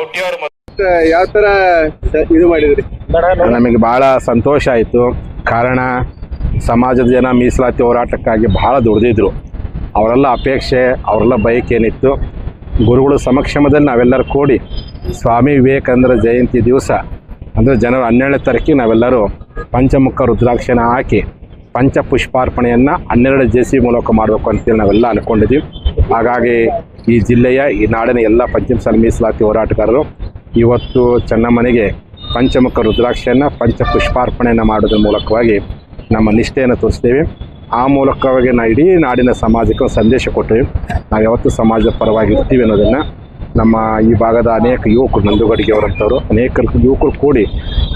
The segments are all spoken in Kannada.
ಕೌಟಿಯವರು ಯಾವ ತರ ಇದು ಮಾಡಿದ್ರಿ? ನಮಗೆ ಬಹಳ ಸಂತೋಷ ಆಯಿತು. ಕಾರಣ ಸಮಾಜದ ಜನ ಮೀಸಲಾತಿ ಹೋರಾಟಕ್ಕಾಗಿ ಬಹಳ ದುಡಿದಿದ್ರು. ಅವರೆಲ್ಲ ಅಪೇಕ್ಷೆ, ಅವರೆಲ್ಲ ಬಯಕೆ ಏನಿತ್ತು, ಗುರುಗಳ ಸಮಕ್ಷಮದಲ್ಲಿ ನಾವೆಲ್ಲರೂ ಕೂಡಿ ಸ್ವಾಮಿ ವಿವೇಕಾನಂದರ ಜಯಂತಿ ದಿವಸ ಅಂದರೆ ಜನವರಿ 12ನೇ ತಾರೀಕಿಗೆ ನಾವೆಲ್ಲರೂ ಪಂಚಮುಖ ರುದ್ರಾಕ್ಷನ ಹಾಕಿ ಪಂಚಪುಷ್ಪಾರ್ಪಣೆಯನ್ನು 12 JCB ಮೂಲಕ ಮಾಡಬೇಕು ಅಂತೇಳಿ ನಾವೆಲ್ಲ ಅಂದ್ಕೊಂಡಿದ್ದೀವಿ. ಹಾಗಾಗಿ ಈ ಜಿಲ್ಲೆಯ, ಈ ನಾಡಿನ ಎಲ್ಲ ಪಂಚಮಸಾಲಿ ಮೀಸಲಾತಿ ಹೋರಾಟಗಾರರು ಇವತ್ತು ಚೆನ್ನಮ್ಮನಿಗೆ ಪಂಚಮುಖ ರುದ್ರಾಕ್ಷಿಯನ್ನು ಪಂಚಪುಷ್ಪಾರ್ಪಣೆಯನ್ನು ಮಾಡೋದ್ರ ಮೂಲಕವಾಗಿ ನಮ್ಮ ನಿಷ್ಠೆಯನ್ನು ತೋರಿಸ್ತೇವೆ. ಆ ಮೂಲಕವಾಗಿ ನಾವು ಇಡೀ ನಾಡಿನ ಸಮಾಜಕ್ಕೆ ಒಂದು ಸಂದೇಶ ಕೊಟ್ಟೇವೆ. ನಾವು ಯಾವತ್ತೂ ಸಮಾಜದ ಪರವಾಗಿ ಇರ್ತೀವಿ ಅನ್ನೋದನ್ನು ನಮ್ಮ ಈ ಭಾಗದ ಅನೇಕ ಯುವಕರು, ನಂದುಗಡಿಗೆಯವರಂಥವ್ರು ಅನೇಕ ಯುವಕರು ಕೂಡಿ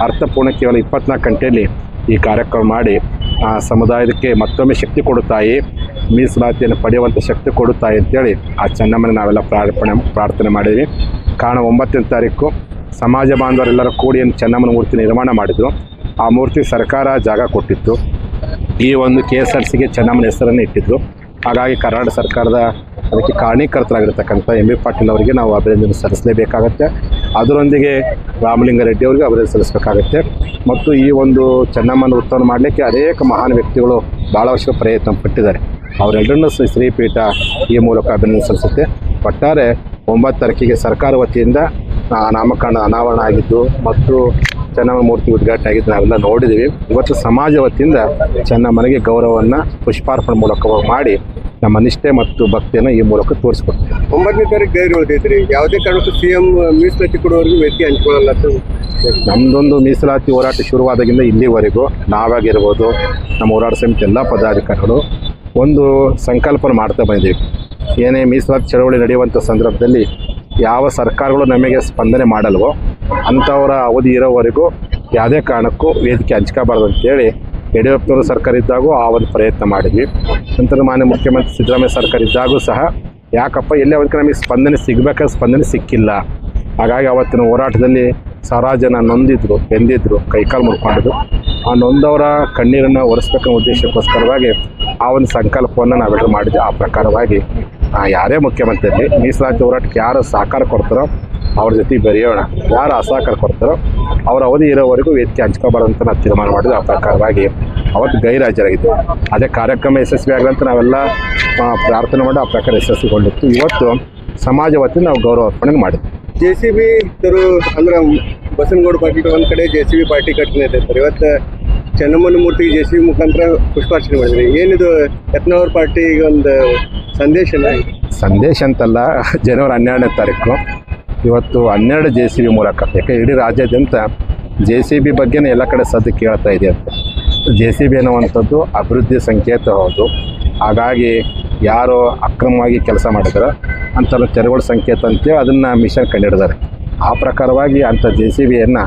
ಅರ್ಥಪೂರ್ಣ ಕೇವಲ 24 ಗಂಟೆಯಲ್ಲಿ ಈ ಕಾರ್ಯಕ್ರಮ ಮಾಡಿ ಸಮುದಾಯಕ್ಕೆ ಮತ್ತೊಮ್ಮೆ ಶಕ್ತಿ ಕೊಡುತ್ತಾಯಿ, ಮೀಸಲಾತಿಯನ್ನು ಪಡೆಯುವಂಥ ಶಕ್ತಿ ಕೊಡುತ್ತಾಯಿ ಅಂತೇಳಿ ಆ ಚೆನ್ನಮ್ಮನ ನಾವೆಲ್ಲ ಪ್ರಾರ್ಥನೆ ಮಾಡಿದ್ವಿ. ಕಾರಣ 9ನೇ ತಾರೀಕು ಸಮಾಜ ಬಾಂಧವರೆಲ್ಲರೂ ಕೂಡಿ ಚೆನ್ನಮ್ಮನ ಮೂರ್ತಿ ನಿರ್ಮಾಣ ಮಾಡಿದರು. ಆ ಮೂರ್ತಿ ಸರ್ಕಾರ ಜಾಗ ಕೊಟ್ಟಿತ್ತು. ಈ ಒಂದು KSRTCಗೆ ಚೆನ್ನಮ್ಮನ ಹೆಸರನ್ನು ಇಟ್ಟಿದ್ರು. ಹಾಗಾಗಿ ಕರ್ನಾಟಕ ಸರ್ಕಾರದ ಅದಕ್ಕೆ ಕಾರಣೀಕರ್ತರಾಗಿರ್ತಕ್ಕಂಥ MB ಪಾಟೀಲ್ ಅವರಿಗೆ ನಾವು ಅಭಿನಂದನೆ ಸಲ್ಲಿಸಲೇಬೇಕಾಗತ್ತೆ. ಅದರೊಂದಿಗೆ ರಾಮಲಿಂಗಾರೆಡ್ಡಿ ಅವರಿಗೆ ಅಭಿನಂದನೆ ಸಲ್ಲಿಸಬೇಕಾಗತ್ತೆ. ಮತ್ತು ಈ ಒಂದು ಚೆನ್ನಮ್ಮನ ಉತ್ಸವ ಮಾಡಲಿಕ್ಕೆ ಅನೇಕ ಮಹಾನ್ ವ್ಯಕ್ತಿಗಳು ಭಾಳ ವರ್ಷ ಪ್ರಯತ್ನ ಪಟ್ಟಿದ್ದಾರೆ. ಅವರೆಲ್ಲರನ್ನೂ ಶ್ರೀಪೀಠ ಈ ಮೂಲಕ ಅಭಿನಂದನೆ ಸಲ್ಲಿಸುತ್ತೆ. ಒಟ್ಟಾರೆ 9 ತಾರೀಕಿಗೆ ಸರ್ಕಾರ ವತಿಯಿಂದ ನಾಮಕರಣ ಅನಾವರಣ ಆಗಿದ್ದು ಮತ್ತು ಚೆನ್ನಮ್ಮ ಮೂರ್ತಿ ಉದ್ಘಾಟನೆ ಆಗಿದ್ದು ನಾವೆಲ್ಲ ನೋಡಿದ್ದೀವಿ. ಇವತ್ತು ಸಮಾಜ ವತಿಯಿಂದ ಚೆನ್ನಮ್ಮನಿಗೆ ಗೌರವವನ್ನು ಪುಷ್ಪಾರ್ಪಣೆ ಮೂಲಕ ಮಾಡಿ ನಮ್ಮ ನಿಷ್ಠೆ ಮತ್ತು ಭಕ್ತಿಯನ್ನು ಈ ಮೂಲಕ ತೋರಿಸ್ಕೊಡ್ತೀವಿ. 9ನೇ ತಾರೀಕು ಗೈರು ಹೊಡೆದಿದ್ರಿ, ಯಾವುದೇ ಕಾರಣಕ್ಕೂ CM ಮೀಸಲಾತಿ ಕೊಡುವವರೆಗೂ ವೇದಿಕೆ ಹಂಚ್ಕೊಳ್ಳಲ್ಲ. ನಮ್ಮದೊಂದು ಮೀಸಲಾತಿ ಹೋರಾಟ ಶುರುವಾದಾಗಿಂದ ಇಲ್ಲಿವರೆಗೂ ನಾವಾಗಿರ್ಬೋದು, ನಮ್ಮ ಹೋರಾಟ ಸಮಿತಿ ಎಲ್ಲ ಪದಾಧಿಕಾರಿಗಳು ಒಂದು ಸಂಕಲ್ಪನ ಮಾಡ್ತಾ ಬಂದಿದ್ದೀವಿ. ಏನೇ ಮೀಸಲಾತಿ ಚಳವಳಿ ನಡೆಯುವಂಥ ಸಂದರ್ಭದಲ್ಲಿ ಯಾವ ಸರ್ಕಾರಗಳು ನಮಗೆ ಸ್ಪಂದನೆ ಮಾಡಲ್ವೋ ಅಂಥವರ ಅವಧಿ ಇರೋವರೆಗೂ ಯಾವುದೇ ಕಾರಣಕ್ಕೂ ವೇದಿಕೆ ಹಂಚ್ಕೋಬಾರ್ದು ಅಂತೇಳಿ ಯಡಿಯೂರಪ್ಪನವರು ಸರ್ಕಾರ ಇದ್ದಾಗೂ ಆ ಒಂದು ಪ್ರಯತ್ನ ಮಾಡಿದ್ವಿ. ನಂತರ ಮಾನ್ಯ ಮುಖ್ಯಮಂತ್ರಿ ಸಿದ್ದರಾಮಯ್ಯ ಸರ್ಕಾರ ಇದ್ದಾಗೂ ಸಹ ಯಾಕಪ್ಪ ಎಲ್ಲಿ ಅವರಿಗೆ ನಮಗೆ ಸ್ಪಂದನೆ ಸಿಗಬೇಕಾದ ಸ್ಪಂದನೆ ಸಿಕ್ಕಿಲ್ಲ. ಹಾಗಾಗಿ ಅವತ್ತಿನ ಹೋರಾಟದಲ್ಲಿ ಸಾವಿರಾರು ಜನ ನೊಂದಿದ್ರು, ಬೆಂದಿದ್ರು, ಕೈಕಾಲು ಮುಡ್ಕೊಂಡಿದ್ರು. ಆ ನೊಂದವರ ಕಣ್ಣೀರನ್ನು ಒರೆಸ್ಬೇಕನ್ನೋ ಉದ್ದೇಶಕ್ಕೋಸ್ಕರವಾಗಿ ಆ ಒಂದು ಸಂಕಲ್ಪವನ್ನು ನಾವೆಲ್ಲರೂ ಮಾಡಿದ್ವಿ. ಆ ಪ್ರಕಾರವಾಗಿ ಯಾರೇ ಮುಖ್ಯಮಂತ್ರಿ ಮೀಸಲಾತಿ ಹೋರಾಟಕ್ಕೆ ಯಾರು ಸಹಕಾರ ಕೊಡ್ತಾರೋ ಅವ್ರ ಜೊತೆಗೆ ಬೆರೆಯೋಣ, ಯಾರು ಅಸಹಕಾರ ಕೊಡ್ತಾರೋ ಅವ್ರ ಅವಧಿ ಇರೋವರೆಗೂ ವೇದಿಕೆ ಹಂಚ್ಕೋಬಾರ್ದು ಅಂತ ನಾವು ತೀರ್ಮಾನ ಮಾಡಿದ್ವಿ. ಆ ಪ್ರಕಾರವಾಗಿ ಅವತ್ತು ಗೈರಾಜರಾಗಿದ್ದು ಅದೇ ಕಾರ್ಯಕ್ರಮ ಯಶಸ್ವಿ ಆಗಲಂತ ನಾವೆಲ್ಲ ಪ್ರಾರ್ಥನೆ ಮಾಡಿ ಆ ಪ್ರಕಾರ ಯಶಸ್ವಿಗೊಂಡಿತ್ತು. ಇವತ್ತು ಸಮಾಜ ವತಿಯಿಂದ ನಾವು ಗೌರವ ಅರ್ಪಣೆ ಮಾಡಿದ್ವಿ. JCB ತರು ಅಂದ್ರೆ ಬಸನಗೌಡ ಪಾಟೀಲ್ ಒಂದು ಕಡೆ JCB ಪಾರ್ಟಿ ಕಟ್ಟನೆ ಇರ್ತಾರೆ. ಇವತ್ತು ಚೆನ್ನಮ್ಮನ ಮೂರ್ತಿಗೆ JCB ಮುಖಾಂತರ ಪುಷ್ಪಾರ್ಚನೆ ಮಾಡಿದ್ರಿ. ಏನಿದು ಯತ್ನಾಳ್ ಪಾರ್ಟಿಗೆ ಒಂದು ಸಂದೇಶ ಅಂತಲ್ಲ, ಜನವರಿ 12ನೇ ತಾರೀಕು ಇವತ್ತು 12 JCB ಮೂಲಕ, ಯಾಕೆ ಇಡೀ ರಾಜ್ಯಾದ್ಯಂತ JCB ಬಗ್ಗೆನೇ ಎಲ್ಲ ಕಡೆ ಸದ್ದು ಕೇಳ್ತಾ ಇದೆ ಅಂತ. JCB ಅನ್ನುವಂಥದ್ದು ಅಭಿವೃದ್ಧಿ ಸಂಕೇತ ಹೌದು. ಹಾಗಾಗಿ ಯಾರು ಅಕ್ರಮವಾಗಿ ಕೆಲಸ ಮಾಡಿದಾರೋ ಅಂಥವ್ರ ತೆರವುಗಳ ಸಂಕೇತ ಅಂತೇಳಿ ಅದನ್ನು ಮಿಷನ್ ಕಂಡಿಡಿದ್ದಾರೆ. ಆ ಪ್ರಕಾರವಾಗಿ ಅಂಥ JCBಯನ್ನು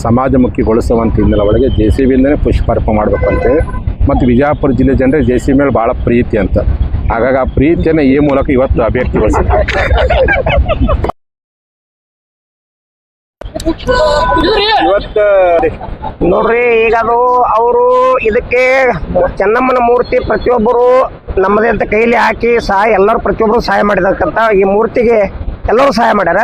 ಸಮಾಜಮುಖಿಗೊಳಿಸುವಂಥ ಹಿನ್ನೆಲೆ ಒಳಗೆ JCBಯಿಂದನೇ ಪುಷ್ಪಾರ್ಪಣೆ ಮಾಡಬೇಕು ಅಂತೇಳಿ ಮತ್ತು ವಿಜಯಪುರ ಜಿಲ್ಲೆ ಜನರಿಗೆ JCB ಮೇಲೆ ಭಾಳ ಪ್ರೀತಿ ಅಂತ. ಹಾಗಾಗಿ ಆ ಪ್ರೀತಿಯನ್ನು ಈ ಮೂಲಕ ಇವತ್ತು ಅಭಿವ್ಯಕ್ತಿಗೊಳಿಸಿದ್ದಾರೆ. ಇವತ್ತು ನೋಡ್ರಿ, ಈಗ ಅದು ಅವರು ಇದಕ್ಕೆ ಚೆನ್ನಮ್ಮನ ಮೂರ್ತಿ ಪ್ರತಿಯೊಬ್ಬರು ನಮ್ಮದೇ ಅಂತ ಕೈಲಿ ಹಾಕಿ ಎಲ್ಲರೂ ಪ್ರತಿಯೊಬ್ಬರು ಸಹಾಯ ಮಾಡಿದಕ್ಕಂತ ಈ ಮೂರ್ತಿಗೆ ಎಲ್ಲರೂ ಸಹಾಯ ಮಾಡ್ಯಾರ.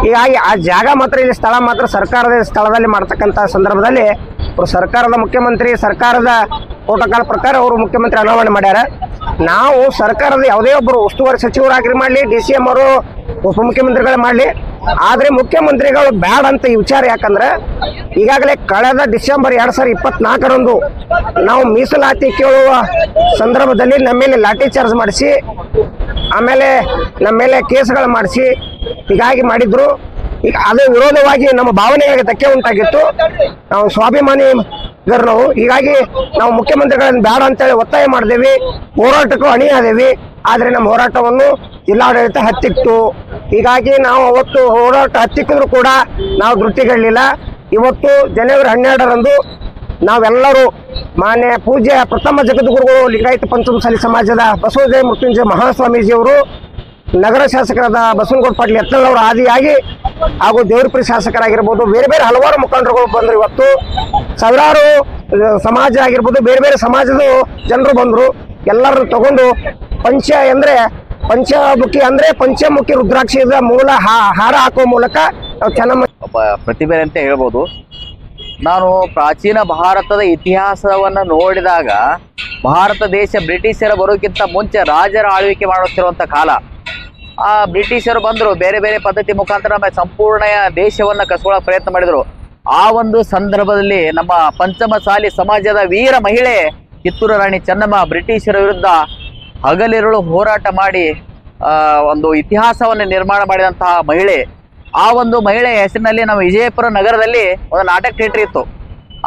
ಹೀಗಾಗಿ ಆ ಜಾಗ ಮಾತ್ರ ಇಲ್ಲಿ ಸ್ಥಳ ಮಾತ್ರ ಸರ್ಕಾರದ ಸ್ಥಳದಲ್ಲಿ ಮಾಡ್ತಕ್ಕಂಥ ಸಂದರ್ಭದಲ್ಲಿ ಅವರು ಸರ್ಕಾರದ ಮುಖ್ಯಮಂತ್ರಿ, ಸರ್ಕಾರದ ಪ್ರೋಟೋಕಾಲ್ ಪ್ರಕಾರ ಅವರು ಮುಖ್ಯಮಂತ್ರಿ ಅನಾವರಣೆ ಮಾಡ್ಯಾರ. ನಾವು ಸರ್ಕಾರದ ಯಾವುದೇ ಒಬ್ಬರು ಉಸ್ತುವಾರಿ ಸಚಿವರಾಗಿ ಮಾಡಲಿ, DCM ಅವರು ಉಪಮುಖ್ಯಮಂತ್ರಿಗಳೇ ಮಾಡಲಿ, ಆದರೆ ಮುಖ್ಯಮಂತ್ರಿಗಳು ಬ್ಯಾಡ ಅಂತ ಈ ವಿಚಾರ. ಯಾಕಂದ್ರೆ ಈಗಾಗಲೇ ಕಳೆದ ಡಿಸೆಂಬರ್ 2024ರಂದು ನಾವು ಮೀಸಲಾತಿ ಕೇಳುವ ಸಂದರ್ಭದಲ್ಲಿ ನಮ್ಮ ಮೇಲೆ ಲಾಠಿ ಚಾರ್ಜ್ ಮಾಡಿಸಿ, ಆಮೇಲೆ ನಮ್ಮ ಮೇಲೆ ಕೇಸ್ಗಳು ಮಾಡಿಸಿ ಹೀಗಾಗಿ ಮಾಡಿದ್ರು. ಈಗ ಅದೇ ವಿರೋಧವಾಗಿ ನಮ್ಮ ಭಾವನೆಗೆ ಧಕ್ಕೆ ಉಂಟಾಗಿತ್ತು. ನಾವು ಸ್ವಾಭಿಮಾನಿ ನಾವು, ಹೀಗಾಗಿ ನಾವು ಮುಖ್ಯಮಂತ್ರಿಗಳನ್ನು ಬೇಡ ಅಂತೇಳಿ ಒತ್ತಾಯ ಮಾಡಿದೇವಿ, ಹೋರಾಟಕ್ಕೂ ಅಣಿಯಾದೇವಿ. ಆದರೆ ನಮ್ಮ ಹೋರಾಟವನ್ನು ಜಿಲ್ಲಾಡಳಿತ ಹತ್ತಿಕ್ತು. ಹೀಗಾಗಿ ನಾವು ಅವತ್ತು ಹೋರಾಟ ಹತ್ತಿಕ್ಕಿದ್ರು ಕೂಡ ನಾವು ಧೃತಿಗಳಿಲ್ಲ. ಇವತ್ತು ಜನವರಿ 12ರಂದು ನಾವೆಲ್ಲರೂ ಮಾನ್ಯ ಪೂಜ್ಯ ಪ್ರಥಮ ಜಗದ್ಗುರುಗಳು ಲಿಂಗಾಯತ ಪಂಚಮಸಾಲಿ ಸಮಾಜದ ಬಸವಜಯ ಮೃತ್ಯುಂಜಯ ಮಹಾಸ್ವಾಮೀಜಿಯವರು, ನಗರ ಶಾಸಕರಾದ ಬಸನಗೌಡ ಪಾಟೀಲ್ ಯತ್ನಾಳ್ ಅವರ ಆದಿಯಾಗಿ ಹಾಗೂ ದೇವರಪುರಿ ಶಾಸಕರಾಗಿರ್ಬೋದು, ಬೇರೆ ಬೇರೆ ಹಲವಾರು ಮುಖಂಡರುಗಳು ಬಂದರು. ಇವತ್ತು ಸಾವಿರಾರು ಸಮಾಜ ಆಗಿರ್ಬೋದು, ಬೇರೆ ಬೇರೆ ಸಮಾಜದ ಜನರು ಬಂದರು. ಎಲ್ಲರನ್ನು ತಗೊಂಡು ಪಂಚಮುಖಿ ಅಂದರೆ ಪಂಚಮುಖಿ ರುದ್ರಾಕ್ಷಿಯ ಮೂಲ ಹಾರ ಹಾಕುವ ಮೂಲಕ ನಾವು ಚೆನ್ನಮ್ಮ ಒಬ್ಬ ಪ್ರತಿಭೆ ಅಂತ ಹೇಳ್ಬೋದು. ನಾನು ಪ್ರಾಚೀನ ಭಾರತದ ಇತಿಹಾಸವನ್ನು ನೋಡಿದಾಗ ಭಾರತ ದೇಶ ಬ್ರಿಟಿಷರ ಬರೋಕ್ಕಿಂತ ಮುಂಚೆ ರಾಜರ ಆಳ್ವಿಕೆ ಮಾಡುತ್ತಿರುವಂಥ ಕಾಲ. ಆ ಬ್ರಿಟಿಷರು ಬಂದರು, ಬೇರೆ ಬೇರೆ ಪದ್ಧತಿ ಮುಖಾಂತರ ನಮ್ಮ ಸಂಪೂರ್ಣ ದೇಶವನ್ನು ಕಸ್ಕೊಳ್ಳೋ ಪ್ರಯತ್ನ ಮಾಡಿದರು. ಆ ಒಂದು ಸಂದರ್ಭದಲ್ಲಿ ನಮ್ಮ ಪಂಚಮಸಾಲಿ ಸಮಾಜದ ವೀರ ಮಹಿಳೆ ಕಿತ್ತೂರು ರಾಣಿ ಚೆನ್ನಮ್ಮ ಬ್ರಿಟಿಷರ ವಿರುದ್ಧ ಹಗಲಿರುಳು ಹೋರಾಟ ಮಾಡಿ ಒಂದು ಇತಿಹಾಸವನ್ನು ನಿರ್ಮಾಣ ಮಾಡಿದಂತಹ ಮಹಿಳೆ. ಆ ಒಂದು ಮಹಿಳೆ ಹೆಸರಿನಲ್ಲಿ ನಮ್ಮ ವಿಜಯಪುರ ನಗರದಲ್ಲಿ ಒಂದು ನಾಟಕ ಥಿಯೇಟರ್ ಇತ್ತು.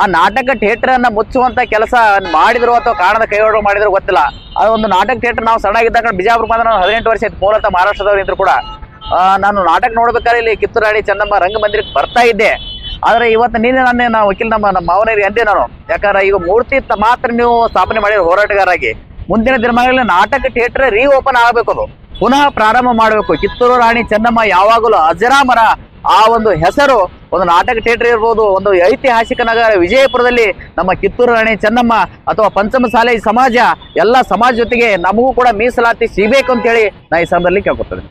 ಆ ನಾಟಕ ಥಿಯೇಟರನ್ನು ಮುಚ್ಚುವಂಥ ಕೆಲಸ ಮಾಡಿದ್ರು ಅಥವಾ ಕಾರಣದ ಕೈಗೊಳ್ಳು ಮಾಡಿದ್ರು ಗೊತ್ತಿಲ್ಲ. ಅದು ಒಂದು ನಾಟಕ ಥಿಯೇಟರ್ ನಾವು ಸಣ್ಣಾಗಿದ್ದಾಗ ಬಿಜಾಪುರ ಬಂದ್ರೆ ನಾನು 18 ವರ್ಷ ಇತ್ತು, ಮೂಲತಃ ಮಹಾರಾಷ್ಟ್ರದವ್ರು ಇದ್ರು ಕೂಡ. ನಾನು ನಾಟಕ ನೋಡ್ಬೇಕಾದ್ರೆ ಇಲ್ಲಿ ಕಿತ್ತೂರು ರಾಣಿ ಚೆನ್ನಮ್ಮ ರಂಗಮಂದಿರಕ್ಕೆ ಬರ್ತಾ ಇದ್ದೆ. ಆದರೆ ಇವತ್ತು ನಿನ್ನೆ ನಾವು ವಕೀಲ್ ನಮ್ಮ ಮಾವನರಿಗೆ ಅಂದೆ ನಾನು, ಯಾಕಂದ್ರೆ ಈಗ ಮೂರ್ತಿ ಮಾತ್ರ ನೀವು ಸ್ಥಾಪನೆ ಮಾಡಿರೋ ಹೋರಾಟಗಾರಾಗಿ ಮುಂದಿನ ದಿನಮಾನಗಳಲ್ಲಿ ನಾಟಕ ಥಿಯೇಟರ್ ಓಪನ್ ಆಗಬೇಕು, ಅದು ಪುನಃ ಪ್ರಾರಂಭ ಮಾಡಬೇಕು. ಕಿತ್ತೂರು ರಾಣಿ ಚೆನ್ನಮ್ಮ ಯಾವಾಗಲೂ ಅಜರಾಮರ. ಆ ಒಂದು ಹೆಸರು ಒಂದು ನಾಟಕ ಥಿಯೇಟರ್ ಇರ್ಬೋದು, ಒಂದು ಐತಿಹಾಸಿಕ ನಗರ ವಿಜಯಪುರದಲ್ಲಿ ನಮ್ಮ ಕಿತ್ತೂರು ರಾಣಿ ಚೆನ್ನಮ್ಮ ಅಥವಾ ಪಂಚಮಸಾಲಿ ಸಮಾಜ ಎಲ್ಲ ಸಮಾಜ ಜೊತೆಗೆ ನಮಗೂ ಕೂಡ ಮೀಸಲಾತಿ ಸಿಗಬೇಕು ಅಂತೇಳಿ ನಾ ಈ ಸಂದರ್ಭದಲ್ಲಿ ಕೇಳ್ಕೊತೇನೆ.